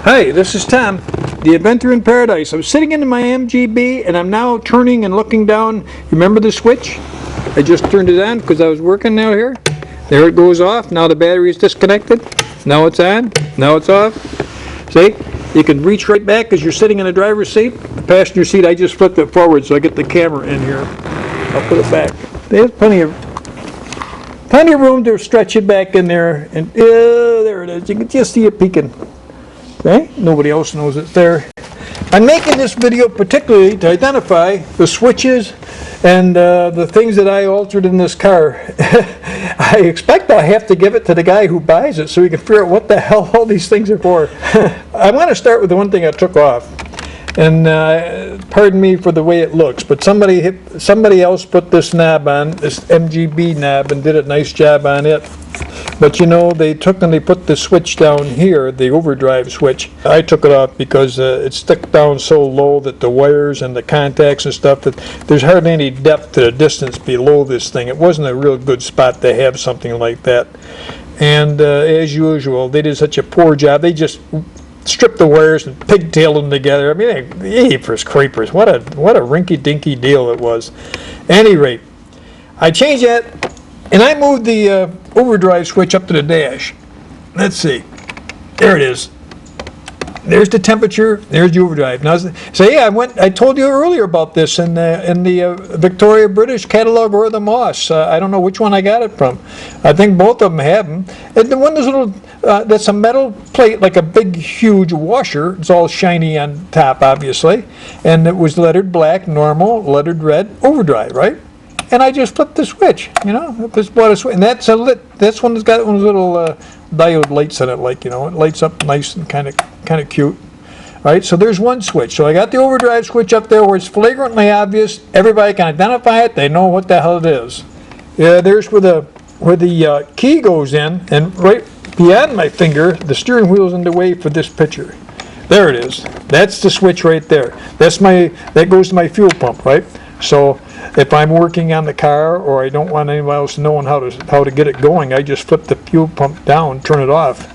Hi, this is Tom, the Adventure in Paradise. I'm sitting in my MGB and I'm now turning and looking down. Remember the switch? I just turned it on because I was working out here. There it goes off. Now the battery is disconnected. Now it's on. Now it's off. See? You can reach right back because you're sitting in the driver's seat. The passenger seat, I just flipped it forward so I get the camera in here. I'll put it back. There's plenty of room to stretch it back in there. And there it is. You can just see it peeking. Okay? Nobody else knows it's there. I'm making this video particularly to identify the switches and the things that I altered in this car. I expect I'll have to give it to the guy who buys it so he can figure out what the hell all these things are for. I want to start with the one thing I took off. And pardon me for the way it looks, but somebody else put this knob on, this MGB knob, and did a nice job on it. But you know, they took and they put the switch down here, the overdrive switch. I took it off because it stuck down so low that the wires and the contacts and stuff, that there's hardly any depth to the distance below this thing. It wasn't a real good spot to have something like that. And as usual, they did such a poor job. They just stripped the wires and pigtailed them together. I mean, jeepers creepers, what a rinky-dinky deal it was. At any rate, I changed that, and I moved the overdrive switch up to the dash. Let's see. There it is. There's the temperature. There's the overdrive. Now, so yeah, I told you earlier about this in the Victoria British catalog or the Moss. I don't know which one I got it from. I think both of them have them. And the one, that's a metal plate, like a big, huge washer. It's all shiny on top, obviously, and it was lettered black, normal, lettered red, overdrive, right? And I just flipped the switch, you know. I just bought a switch, and that's one that's got one of those little diode lights in it, like, you know, it lights up nice and kind of cute. Right, so there's one switch. So I got the overdrive switch up there where it's flagrantly obvious. Everybody can identify it. They know what the hell it is. Yeah, there's where the key goes in, and right beyond my finger, the steering wheel's in the way for this picture. There it is. That's the switch right there. That goes to my fuel pump, right? So if I'm working on the car or I don't want anybody else knowing how to get it going, I just flip the fuel pump down, turn it off.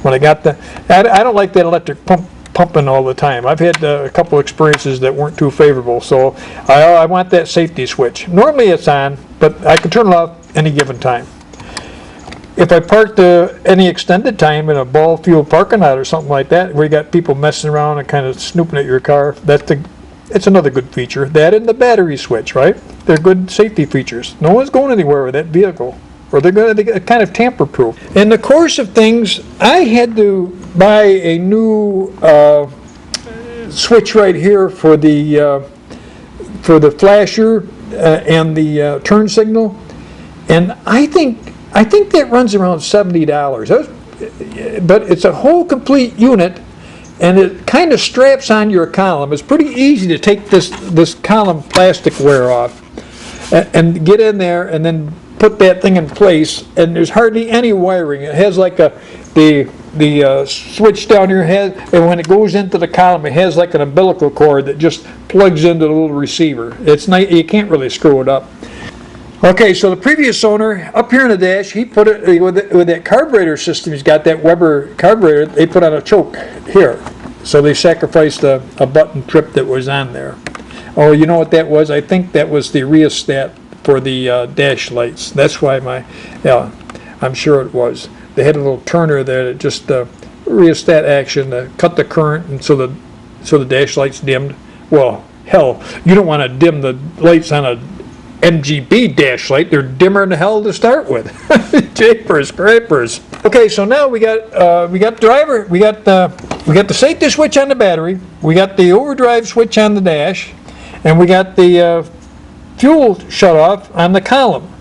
When I don't like that electric pump pumping all the time. I've had a couple experiences that weren't too favorable, so I want that safety switch. Normally it's on, but I can turn it off any given time. If I parked any extended time in a ball field parking lot or something like that, where you got people messing around and kind of snooping at your car, it's another good feature. That and the battery switch, right? They're good safety features. No one's going anywhere with that vehicle, or they're kind of tamper-proof. In the course of things, I had to buy a new switch right here for the flasher and the turn signal, and I think that runs around $70. But it's a whole complete unit. And it kind of straps on your column. It's pretty easy to take this column plastic wear off and get in there and then put that thing in place. And there's hardly any wiring. It has like the switch down here, and when it goes into the column, it has like an umbilical cord that just plugs into the little receiver. It's nice. You can't really screw it up. Okay, so the previous owner, up here in the dash, he put it, with that carburetor system, he's got that Weber carburetor, they put on a choke here. So they sacrificed a button trip that was on there. Oh, you know what that was? I think that was the rheostat for the dash lights. That's why I'm sure it was. They had a little turner there that just, rheostat action to cut the current, and so the dash lights dimmed. Well, hell, you don't want to dim the lights on a MGB dash light. They're dimmer than hell to start with. Japers, scrapers. Okay, so now we got driver. We got the safety switch on the battery. We got the overdrive switch on the dash, and we got the fuel shut off on the column.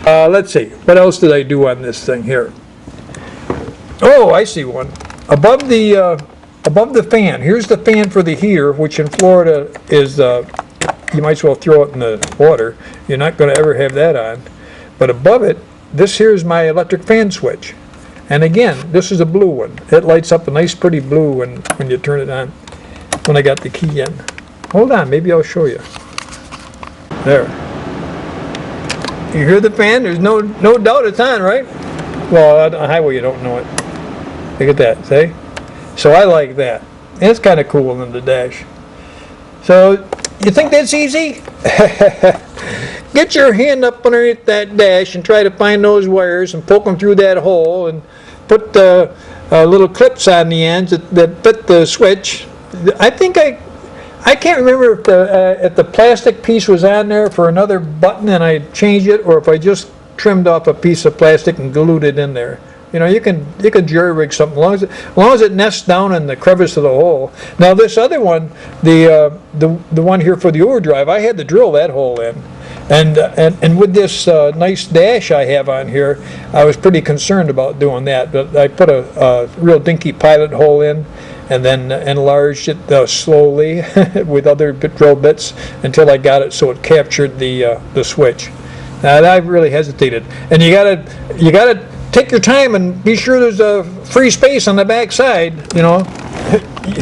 Let's see. What else did I do on this thing here? Oh, I see one. Above the fan. Here's the fan for the heater, which in Florida is. You might as well throw it in the water. You're not going to ever have that on. But above it, this here is my electric fan switch. And again, this is a blue one. It lights up a nice pretty blue when you turn it on, when I got the key in. Hold on, maybe I'll show you. There. You hear the fan? There's no doubt it's on, right? Well, on the highway you don't know it. Look at that, see? So I like that. It's kind of cool in the dash. So you think that's easy? Get your hand up underneath that dash and try to find those wires and poke them through that hole and put the little clips on the ends that fit the switch. I think I can't remember if the plastic piece was on there for another button and I changed it, or if I just trimmed off a piece of plastic and glued it in there. You know, you can jury rig something as long as it nests down in the crevice of the hole. Now this other one, the one here for the overdrive, I had to drill that hole in, and with this nice dash I have on here, I was pretty concerned about doing that. But I put a real dinky pilot hole in, and then enlarged it slowly with other drill bits until I got it so it captured the switch. Now I really hesitated, and you gotta take your time and be sure there's a free space on the back side. You know,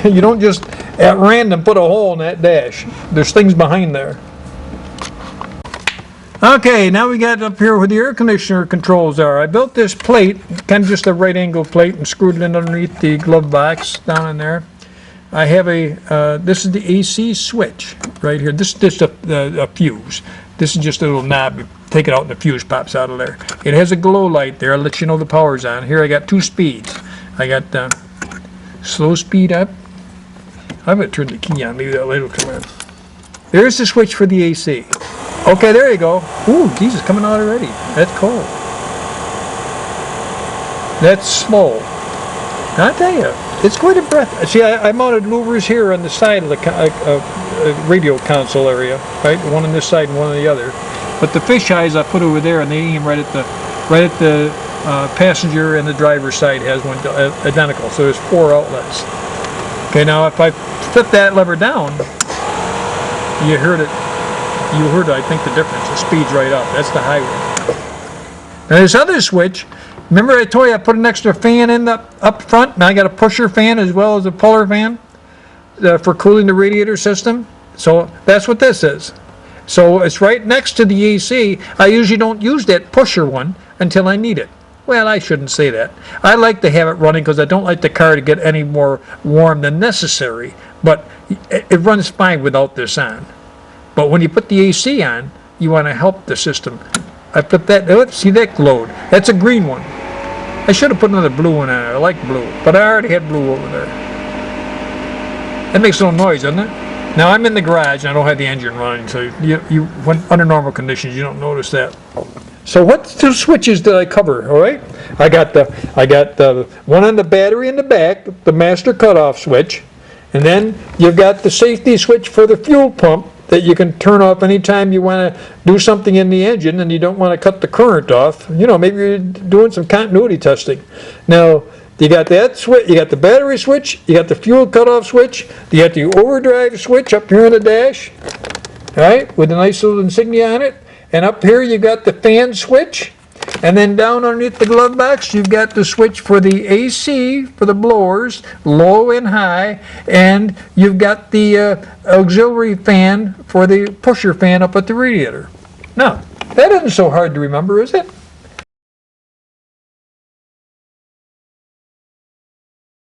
you don't just at random put a hole in that dash. There's things behind there. Okay, now we got up here where the air conditioner controls are. I built this plate, kind of just a right angle plate, and screwed it in underneath the glove box down in there. I have this is the AC switch right here. This is just a fuse. This is just a little knob. You take it out and the fuse pops out of there. It has a glow light there. I'll let you know the power's on. Here I got 2 speeds. I got slow speed up. I'm going to turn the key on. Maybe that light will come on. There's the switch for the AC. Okay, there you go. Ooh, Jesus, coming out already. That's cold. That's slow. Now, I tell you, it's quite a breath. See, I mounted louvers here on the side of the radio console area, right? One on this side and one on the other. But the fish eyes I put over there, and they aim right at the passenger and the driver's side has one identical. So there's 4 outlets. Okay, now if I flip that lever down, you heard it. You heard, I think, the difference. It speeds right up. That's the high one. Now this other switch, remember I told you I put an extra fan in up front? Now I got a pusher fan as well as a puller fan for cooling the radiator system. So that's what this is. So it's right next to the AC. I usually don't use that pusher one until I need it. Well, I shouldn't say that. I like to have it running because I don't like the car to get any more warm than necessary. But it runs fine without this on. But when you put the AC on, you want to help the system. I put that, oops, see that glowed. That's a green one. I should have put another blue one on it. I like blue, but I already had blue over there. That makes a little noise, doesn't it? Now I'm in the garage and I don't have the engine running, so when under normal conditions you don't notice that. So what 2 switches did I cover? All right, I got the one on the battery in the back, the master cutoff switch, and then you've got the safety switch for the fuel pump that you can turn off anytime you want to do something in the engine and you don't want to cut the current off. You know, maybe you're doing some continuity testing. Now, you got that switch, you got the battery switch, you got the fuel cutoff switch, you got the overdrive switch up here on the dash, all right, with a nice little insignia on it. And up here you got the fan switch. And then down underneath the glove box, you've got the switch for the AC, for the blowers, low and high, and you've got the auxiliary fan for the pusher fan up at the radiator. Now, that isn't so hard to remember, is it?